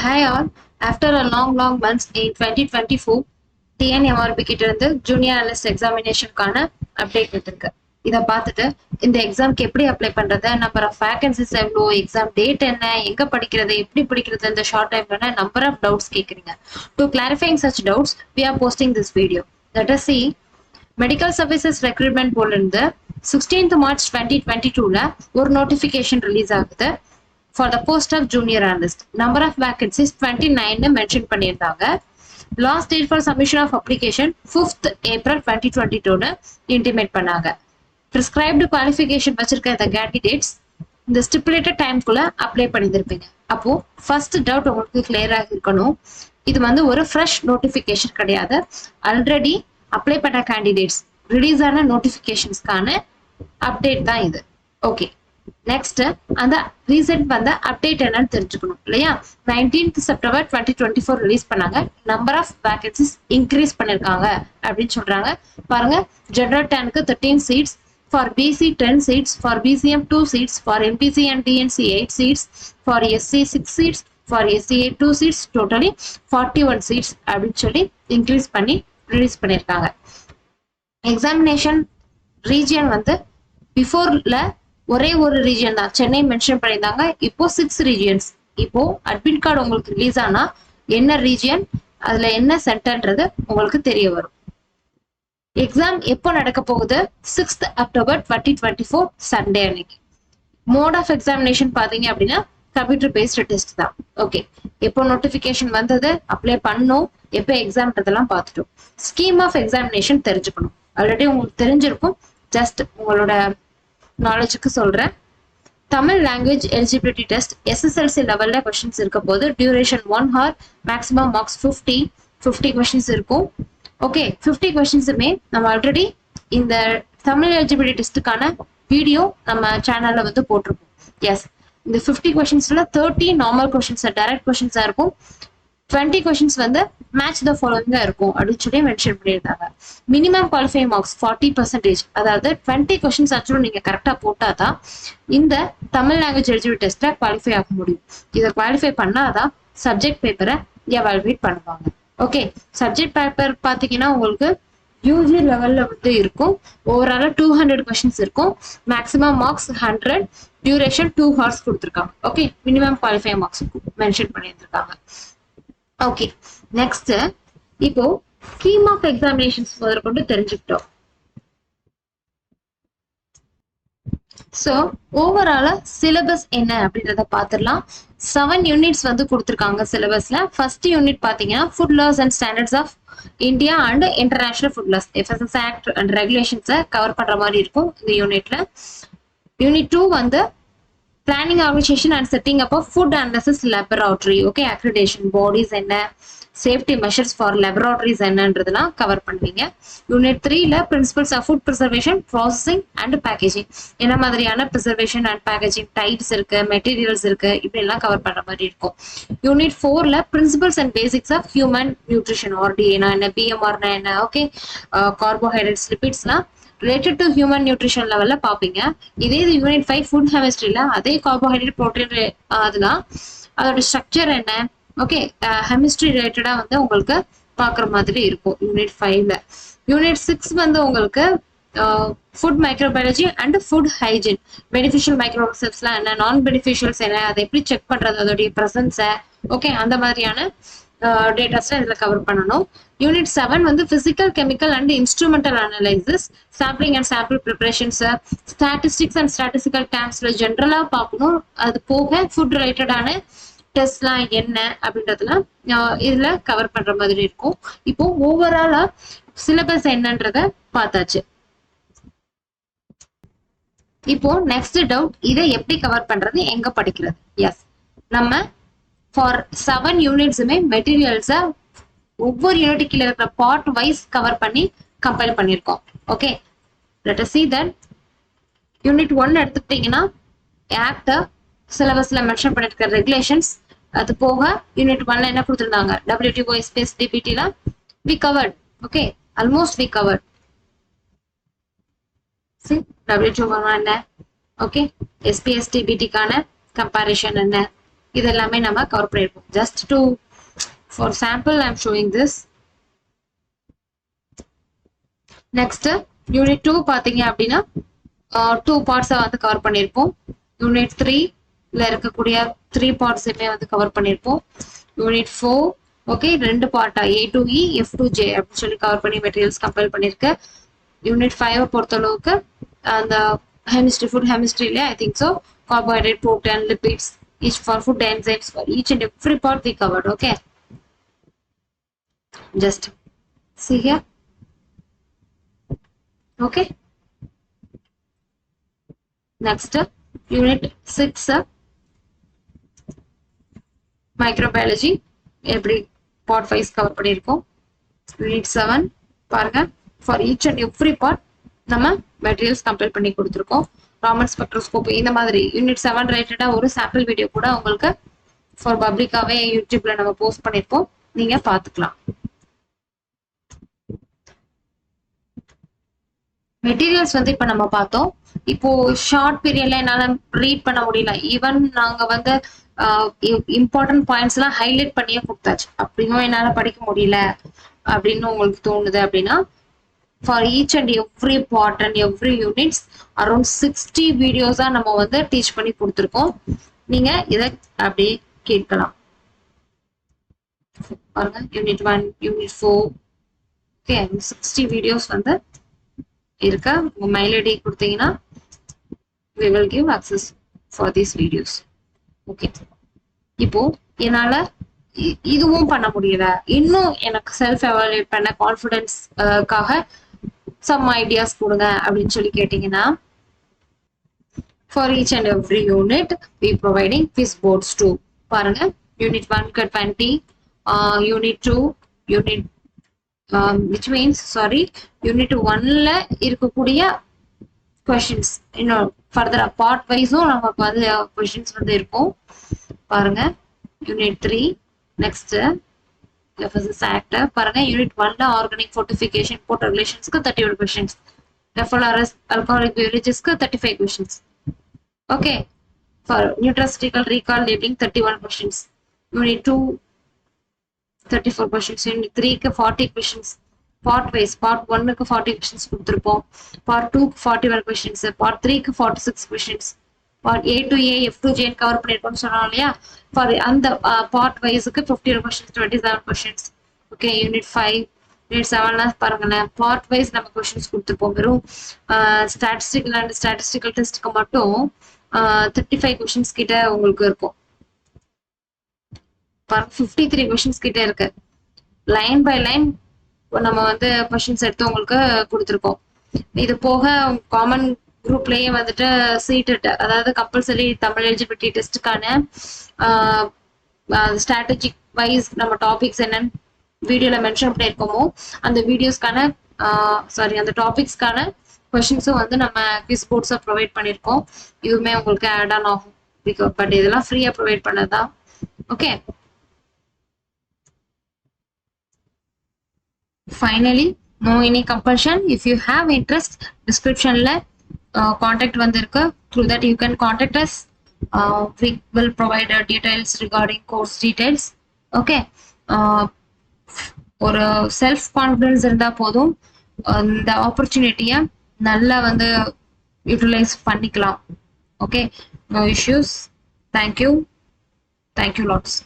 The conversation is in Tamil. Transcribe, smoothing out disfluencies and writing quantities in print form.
Hi all. After a long months in 2024, TNMRB கிட்ட இருந்து ஜூனியர் அனலிஸ்ட் எக்ஸாமினேஷனுக்கான அப்டேட் வந்திருக்கு. இதை பார்த்துட்டு இந்த எக்ஸாம்க்கு எப்படி அப்ளை பண்றது, நம்பர் ஆஃப் வேகன்சிஸ் எவ்வளோ, எக்ஸாம் டேட் என்ன, எங்க படிக்கிறது, எப்படி படிக்கிறது, இந்த ஷார்ட் டைம்ல நம்பர் ஆஃப் டவுட்ஸ் கேட்குறீங்க. To clarifying such doubts we are posting this video. Let us see. Medical services recruitment போர்ட்ல இருந்து 16th March 2022ல ஒரு நோட்டிபிகேஷன் ரிலீஸ் ஆகுது. For the post of junior analyst, number of vacancies 29 mention பண்ணியிருந்தாங்க. Last date for submission of application 5th April 2022 intimate பண்ணாங்க. Prescribed qualification வச்சிருக்க இந்த candidates இந்த stipulated timeக்குள்ள அப்ளை பண்ணியிருப்பீங்க. அப்போ ஃபர்ஸ்ட் டவுட் உங்களுக்கு கிளியராக இருக்கணும். இது ஒரு ஃப்ரெஷ் நோட்டிபிகேஷன் கிடையாது. ஆல்ரெடி அப்ளை பண்ண கேண்டிடேட்ஸ் ரிலீஸ் ஆன நோட்டிபிகேஷன்ஸ்க்கான அப்டேட் தான் இது. ஓகே, நெக்ஸ்ட் அந்த ரீசெண்ட் அப்டேட் என்னன்னு தெரிஞ்சுக்கணும் இல்லையா. 19th September 2024 ரிலீஸ் பண்ணாங்க. நம்பர் ஆஃப் வேகன்சிஸ் இன்க்ரீஸ் பண்ணிருக்காங்க அப்படின்னு சொல்றாங்க. பாருங்க, general 10க்கு 13 seats, for BC 10 seats, for BCM 2 seats, for MPC and DNC 8 seats, for SC 6 seats, for SCA 2 seats, totally 41 seats அப்படின்னு சொல்லி இன்க்ரீஸ் பண்ணி ரிலீஸ் பண்ணிருக்காங்க. எக்ஸாமினேஷன் ரீஜியன் பிஃபோர்ல ஒரே ஒரு ரீஜியன் தான் சென்னை மென்ஷன் பண்ணியிருந்தாங்க. இப்போ 6 ரீஜியன்ஸ். இப்போ அட்மிட் கார்டு உங்களுக்கு ரிலீஸ் ஆனா என்ன ரீஜியன், அதுல என்ன சென்டர்ன்றது உங்களுக்கு தெரிய வரும். எக்ஸாம் எப்போ நடக்க போகுது? 6th October 2024 சண்டே அன்னைக்கு. மோட் ஆஃப் எக்ஸாமினேஷன் பாத்தீங்க அப்படின்னா கம்ப்யூட்டர் பேஸ்ட் டெஸ்ட் தான். ஓகே, எப்போ நோட்டிபிகேஷன் வந்தது, அப்ளை பண்ணணும், எப்போ எக்ஸாம்ன்றதெல்லாம் பார்த்துட்டோம். ஸ்கீம் ஆஃப் எக்ஸாமினேஷன் தெரிஞ்சுக்கணும். ஆல்ரெடி உங்களுக்கு தெரிஞ்சிருக்கும், ஜஸ்ட் உங்களோட நாலேஜுக்கு சொல்றேன். Tamil language eligibility test SSLC லெவல்ல கொஸ்டின்ஸ் இருக்க போது duration 1 hour, maximum marks 50 questions இருக்கும். ஓகே, 50 கொஸ்டின்ஸுமே நம்ம ஆல்ரெடி இந்த தமிழ் எலிஜிபிலிட்டி டெஸ்ட்டுக்கான வீடியோ நம்ம சேனல்ல போட்டிருப்போம். எஸ், இந்த 50 கொஸ்டின்ஸ்ல 30 நார்மல் கொஸ்டின்ஸ் டைரக்ட் கொஸ்டின்ஸா இருக்கும். 20 கொஸ்டின்ஸ் மேட்ச் த ஃபாலோவிங்கா இருக்கும் அப்படின்னு சொல்லி மென்ஷன் பண்ணியிருந்தாங்க. மினிமம் குவாலிஃபைங் மார்க்ஸ் 40%, அதாவது 20 கொஸ்டின்ஸ் ஆச்சும் நீங்க கரெக்டா போட்டாதான் இந்த தமிழ் லாங்குவேஜ் எலிஜிபிலிட்டி டெஸ்ட்ல குவாலிஃபை ஆக முடியும். இதை குவாலிஃபை பண்ணாதான் சப்ஜெக்ட் பேப்பரை எவாலுவேட் பண்ணுவாங்க. ஓகே, சப்ஜெக்ட் பேப்பர் பாத்தீங்கன்னா உங்களுக்கு யூஜி லெவல்ல இருக்கும். ஓவராலா 200 கொஸ்டின்ஸ் இருக்கும். மேக்ஸிமம் மார்க்ஸ் 100, டியூரேஷன் 2 hours கொடுத்துருக்காங்க. Okay, minimum qualifying marks mention பண்ணியிருக்காங்க. ஓகே, நெக்ஸ்ட் இப்போ ஸ்கீம் ஆஃப் எக்ஸாமினேஷன்ஸ் முதற்கொண்டு தெரிஞ்சுக்கிட்டோம். சோ ஓவராலா சிலபஸ் என்ன அப்படின்றத பாத்துடலாம். 7 யூனிட்ஸ் கொடுத்திருக்காங்க சிலபஸ்ல. ஃபர்ஸ்ட் யூனிட் பாத்தீங்கன்னா food laws and standards of India and international food laws FSS act and ரெகுலேஷன்ஸை கவர் பண்ற மாதிரி இருக்கும் இந்த யூனிட்ல. Unit 2 planning, organization and setting up of food analysis laboratory. Okay, accreditation bodies என்ன, safety measures for laboratories என்னன்றதெல்லாம் கவர் பண்ணுவீங்க. யூனிட் 3ல principles of food preservation, processing and packaging, என்ன மாதிரியான preservation and packaging types இருக்கு, materials இருக்கு, இப்படி எல்லாம் கவர் பண்ற மாதிரி இருக்கும். யூனிட் 4ல principles and basics of human nutrition, RDA என்ன, BMR என்ன, ஓகே, carbohydrates, lipidsலாம் ரிலேட்டட் டு ஹியூமன் நியூட்ரிஷன் லெவல்ல பாப்பீங்க. இதே யூனிட் 5 ஃபுட் கெமிஸ்ட்ரியில அதே கார்போஹைட்ரேட், புரோட்டீன் அதெல்லாம் அதோட ஸ்ட்ரக்சர் என்ன, ஓகே, கெமிஸ்ட்ரி ரிலேட்டடா உங்களுக்கு பாக்குற மாதிரி இருக்கும் யூனிட் 5ல. யூனிட் 6 உங்களுக்கு food microbiology and food hygiene, beneficial மைக்ரோஆர்கனிசம்ஸ்லாம் என்ன, நான் பெனிஃபிஷியல்ஸ் என்ன, அதை எப்படி செக் பண்றது, அதோடைய ப்ரெசன்ஸை, ஓகே, அந்த மாதிரியான டேட்டாஸ்லாம் இதுல கவர் பண்ணணும். Unit 7 physical, chemical and instrumental analysis, sampling and sample preparations, statistics and statistical டேர்ம்ஸ்ல ஜென்ரலா பார்க்கணும். அது போக ஃபுட் ரிலேட்டடான டெஸ்ட்லாம் என்ன அப்படின்றதுலாம் இதுல கவர் பண்ற மாதிரி இருக்கும். இப்போ ஓவராலா சிலபஸ் என்னன்றத பார்த்தாச்சு. இப்போ நெக்ஸ்ட் டவுட், இதை எப்படி கவர் பண்றது, எங்க படிக்கிறது? எஸ், நம்ம ஃபார் 7 யூனிட்ஸுமே மெட்டீரியல்ஸை ஒவ்வொரு யூனிட் கீழே இருக்கிற பார்ட் வைஸ் கவர் பண்ணி கம்பைல் பண்ணியிருக்கோம். Okay, let us see that unit 1 எடுத்துக்கிட்டீங்கன்னா ஆக்ட் சிலபஸ்ல மென்ஷன் பண்ணிருக்கிற ரெகுலேஷன்ஸ், அது போக யூனிட் 1ல என்ன கொடுத்துருந்தாங்க, WTO ஸ்பேஸ் DPTல we covered. Okay, almost we covered. see WTO என்ன, ஓகே, SPS DPTக்கான கம்பேரிஷன் என்ன, இது எல்லாமே நம்ம கவர் பண்ணிருப்போம். Just to for sample I am showing this. Next unit 2 பாத்தீங்க அப்படின்னா 2 பார்ட்ஸை வந்து கவர் பண்ணியிருப்போம். யூனிட் 3ல இருக்கக்கூடிய 3 பார்ட்ஸுமே வந்து கவர் பண்ணியிருப்போம். Unit 4 okay 2 பார்ட்டா A to E F to J அப்படின்னு சொல்லி கவர் பண்ணி மெட்டீரியல்ஸ் கம்பைல் பண்ணியிருக்கேன். யூனிட் 5 பொறுத்தளவுக்கு அந்த chemistry, food chemistry, I think so. Carbohydrate, protein, lipids, each for food enzymes, for each and every part we covered. Okay. Just see here. Okay. Next, unit 6, microbiology. Every part wise cover பண்ணிருக்கோம். Unit 7 பாருங்க. For each and every part நம்ம மெட்டீரியல்ஸ் கம்பேர் பண்ணி கொடுத்துருக்கோம். ராமன் ஸ்பெக்ட்ரோஸ்கோப் இந்த மாதிரி யூனிட் 7 ரிலேட்டடா ஒரு சாம்பிள் வீடியோ கூட உங்களுக்கு ஃபார் பப்ளிக்காவே யூடியூப்ல நம்ம போஸ்ட் பண்ணிருப்போம், நீங்க பாத்துக்கலாம். மெட்டீரியல்ஸ் வந்து இப்ப நம்ம பார்த்தோம். இப்போ ஷார்ட் பீரியட்ல என்னால ரீட் பண்ண முடியல. ஈவன் நாங்க வந்து இம்பார்ட்டன்ட் பாயிண்ட்ஸ் எல்லாம் ஹைலைட் பண்ணியே கொடுத்தாச்சு. அப்படியும் என்னால படிக்க முடியல அப்படின்னு உங்களுக்கு தோணுது அப்படின்னா for each and every part and every units around 60 videos நம்ம வந்து டீச் பண்ணி கொடுத்துருக்கோம். நீங்க இதை அப்படியே கேட்கலாம் பாருங்க. யூனிட் 1, யூனிட் 4 ஓகே 60 வீடியோஸ் வந்து இருக்க. உங்க மெயில் ஐடி கொடுத்தீங்கன்னா we will give access for these videos. Okay இப்போ என்னால இதுவும் பண்ண முடியல, இன்னும் எனக்கு செல்ஃப் எவாலுவேட் பண்ண கான்ஃபிடன்ஸ்க்காக சம் ஐடியாஸ் கொடுங்க அப்படின்னு சொல்லி கேட்டீங்கன்னா for each and every unit we providing quiz boards too. பாருங்க யூனிட் 1க்கு 20, unit 2 unit which means sorry unit 1ல இருக்கக்கூடிய questions இன்னும் ஃபர்தரா பார்ட் வைஸும் நமக்கு வந்து questions வந்து இருக்கும் பாருங்க. யூனிட் 3 நெக்ஸ்ட் FSS Act பாருங்க. யூனிட் 1ல ஆர்கானிக் ஃபோர்டிஃபிகேஷன் போர்ட் ரெகுலேஷன்ஸ்க்கு 31 questions, FLRS alcoholic beveragesக்கு 35 questions. Okay for nutraceutical recall labeling 31 questions. Unit 2 34 questions. Unit 3க்கு 40 questions. பார்ட் வைஸ் பார்ட் 1க்கு 40 questions கொடுத்துருப்போம். பார்ட் 2க்கு 41 questions. பார்ட் 3க்கு 46 questions. Part A to A F to J கவர் பண்ணிருக்கோம்னு சொன்னோம் இல்லையா. ஃபார் அந்த பார்ட் வைஸுக்கு 51 questions, 27 questions. Okay unit 5 unit 7 பாருங்களேன். பார்ட் வைஸ் நம்ம கொஸ்டின்ஸ் கொடுத்துருப்போம். வெறும் ஸ்டாட்டிஸ்டிக்கல் அண்ட் ஸ்டாட்டிஸ்டிக்கல் டெஸ்ட்க்கு மட்டும் 35 questions கிட்ட உங்களுக்கு இருக்கும். 53 questions கிட்ட இருக்கு. லைன் பை லைன் நம்ம வந்து கொஸ்டின்ஸ் எடுத்து உங்களுக்கு கொடுத்துருக்கோம். இது போக காமன் குரூப்லயே வந்துட்டு சீட்டட், அதாவது கம்பல்சரி தமிழ் எலிஜிபிலிட்டி டெஸ்ட்டுக்கான ஸ்ட்ராட்டஜிக் வைஸ் நம்ம டாபிக்ஸ் என்னன்னு வீடியோல மென்ஷன் பண்ணியிருக்கோமோ அந்த வீடியோஸ்க்கான அந்த டாபிக்ஸ்க்கான கொஸ்டின்ஸும் வந்து நம்ம குவிஸ் போர்ட்ஸை ப்ரொவைட் பண்ணியிருக்கோம். இதுவுமே உங்களுக்கு ஆட் ஆன் ஆகும். பட் இதெல்லாம் ஃப்ரீயா ப்ரொவைட் பண்ணதான். Okay finally no any compulsion. If you have interest, description la contact vandirukku, through that you can contact us. We will provide details regarding course details. Okay ஒரு செல்ஃப் கான்ஃபிடன்ஸ் இருந்தா போதும், இந்த ஆப்பர்ச்சுனிட்டியை நல்லா வந்து யூட்டிலைஸ் பண்ணிக்கலாம். Okay no issues. Thank you lots.